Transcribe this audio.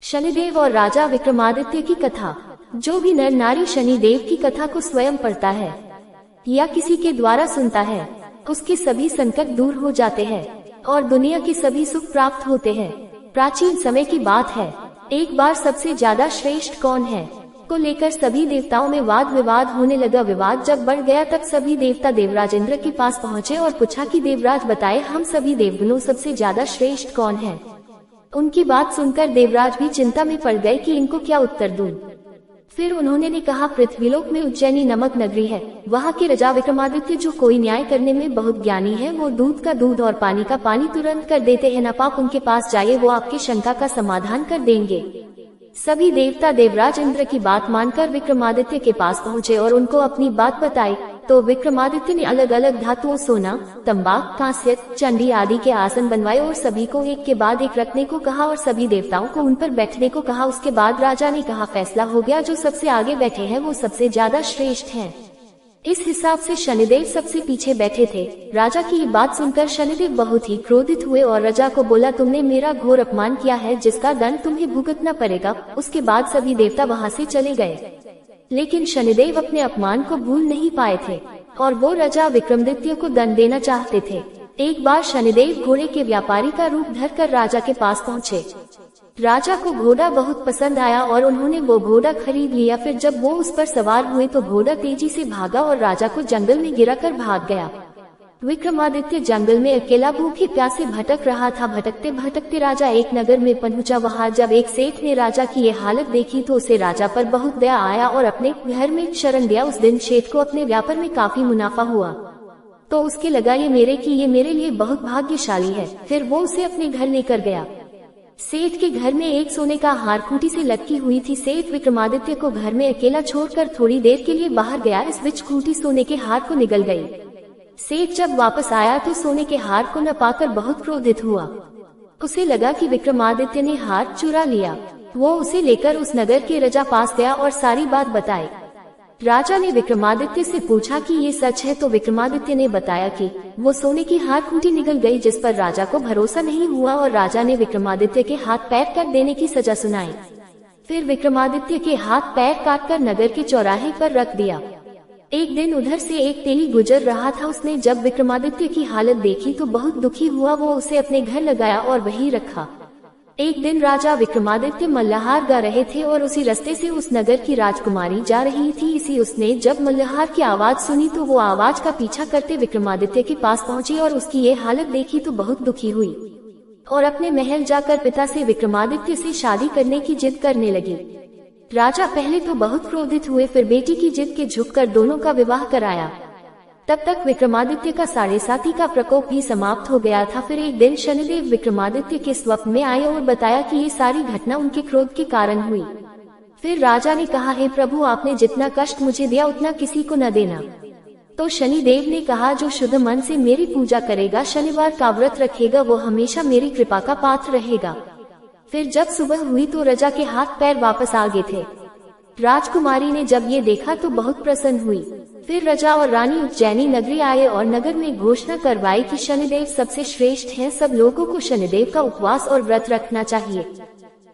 शनिदेव और राजा विक्रमादित्य की कथा। जो भी नर नारी शनिदेव की कथा को स्वयं पढ़ता है या किसी के द्वारा सुनता है, उसके सभी संकट दूर हो जाते हैं और दुनिया के सभी सुख प्राप्त होते हैं। प्राचीन समय की बात है, एक बार सबसे ज्यादा श्रेष्ठ कौन है को लेकर सभी देवताओं में वाद विवाद होने लगा। विवाद जब बढ़ गया तब सभी देवता देवराज इंद्र के पास पहुँचे और पूछा कि देवराज बताए, हम सभी देवगणों सबसे ज्यादा श्रेष्ठ कौन है। उनकी बात सुनकर देवराज भी चिंता में पड़ गए कि इनको क्या उत्तर दूं। फिर उन्होंने ने कहा, पृथ्वीलोक में उज्जैनी नामक नगरी है, वहाँ के राजा विक्रमादित्य जो कोई न्याय करने में बहुत ज्ञानी है, वो दूध का दूध और पानी का पानी तुरंत कर देते हैं। नापाक उनके पास जाइए, वो आपकी शंका का समाधान कर देंगे। सभी देवता देवराज इंद्र की बात मानकर विक्रमादित्य के पास पहुँचे और उनको अपनी बात बताई। तो विक्रमादित्य ने अलग अलग धातुओं सोना, तंबाक, कांस्य, चंडी आदि के आसन बनवाए और सभी को एक के बाद एक रखने को कहा और सभी देवताओं को उन पर बैठने को कहा। उसके बाद राजा ने कहा, फैसला हो गया, जो सबसे आगे बैठे हैं वो सबसे ज्यादा श्रेष्ठ हैं। इस हिसाब से शनिदेव सबसे पीछे बैठे थे। राजा की ये बात सुनकर शनिदेव बहुत ही क्रोधित हुए और राजा को बोला, तुमने मेरा घोर अपमान किया है, जिसका दंड तुम्हें भुगतना पड़ेगा। उसके बाद सभी देवता वहाँ से चले गए, लेकिन शनिदेव अपने अपमान को भूल नहीं पाए थे और वो राजा विक्रमादित्य को दंड देना चाहते थे। एक बार शनिदेव घोड़े के व्यापारी का रूप धरकर राजा के पास पहुँचे। राजा को घोड़ा बहुत पसंद आया और उन्होंने वो घोड़ा खरीद लिया। फिर जब वो उस पर सवार हुए तो घोड़ा तेजी से भागा और राजा को जंगल में गिराकर भाग गया। विक्रमादित्य जंगल में अकेला भूखे प्यासे भटक रहा था। भटकते भटकते राजा एक नगर में पहुंचा। वहां जब एक सेठ ने राजा की ये हालत देखी तो उसे राजा पर बहुत दया आया और अपने घर में शरण दिया। उस दिन सेठ को अपने व्यापार में काफी मुनाफा हुआ तो उसके लगा, ये मेरे लिए बहुत भाग्यशाली है। फिर वो उसे अपने घर लेकर गया। सेठ के घर में एक सोने का हार खूंटी से लटकी हुई थी। सेठ विक्रमादित्य को घर में अकेला छोड़कर थोड़ी देर के लिए बाहर गया। इस बीच खूंटी सोने के हार को निगल गई। सेठ जब वापस आया तो सोने के हार को न पाकर बहुत क्रोधित हुआ। उसे लगा कि विक्रमादित्य ने हार चुरा लिया। वो उसे लेकर उस नगर के राजा पास गया और सारी बात बताई। राजा ने विक्रमादित्य से पूछा कि ये सच है, तो विक्रमादित्य ने बताया कि वो सोने की हार खूंटी निगल गई, जिस पर राजा को भरोसा नहीं हुआ और राजा ने विक्रमादित्य के हाथ पैर काट देने की सजा सुनाई। फिर विक्रमादित्य के हाथ पैर काटकर नगर के चौराहे पर रख दिया। एक दिन उधर से एक तेली गुजर रहा था। उसने जब विक्रमादित्य की हालत देखी तो बहुत दुखी हुआ। वो उसे अपने घर लगाया और वहीं रखा। एक दिन राजा विक्रमादित्य मल्लहार गा रहे थे और उसी रास्ते से उस नगर की राजकुमारी जा रही थी। उसने जब मल्लहार की आवाज सुनी तो वो आवाज का पीछा करते विक्रमादित्य के पास पहुंची और उसकी ये हालत देखी तो बहुत दुखी हुई और अपने महल जाकर पिता से विक्रमादित्य से शादी करने की जिद करने लगी। राजा पहले तो बहुत क्रोधित हुए, फिर बेटी की जिद के झुककर दोनों का विवाह कराया। तब तक विक्रमादित्य का 7.5 का प्रकोप भी समाप्त हो गया था। फिर एक दिन शनिदेव विक्रमादित्य के स्वप्न में आए और बताया कि ये सारी घटना उनके क्रोध के कारण हुई। फिर राजा ने कहा, हे प्रभु, आपने जितना कष्ट मुझे दिया उतना किसी को न देना। तो शनिदेव ने कहा, जो शुद्ध मन से मेरी पूजा करेगा, शनिवार का व्रत रखेगा, वो हमेशा मेरी कृपा का पात्र रहेगा। फिर जब सुबह हुई तो राजा के हाथ पैर वापस आ गए थे। राजकुमारी ने जब ये देखा तो बहुत प्रसन्न हुई। फिर राजा और रानी उज्जैनी नगरी आए और नगर में घोषणा करवाई कि शनिदेव सबसे श्रेष्ठ हैं। सब लोगों को शनिदेव का उपवास और व्रत रखना चाहिए।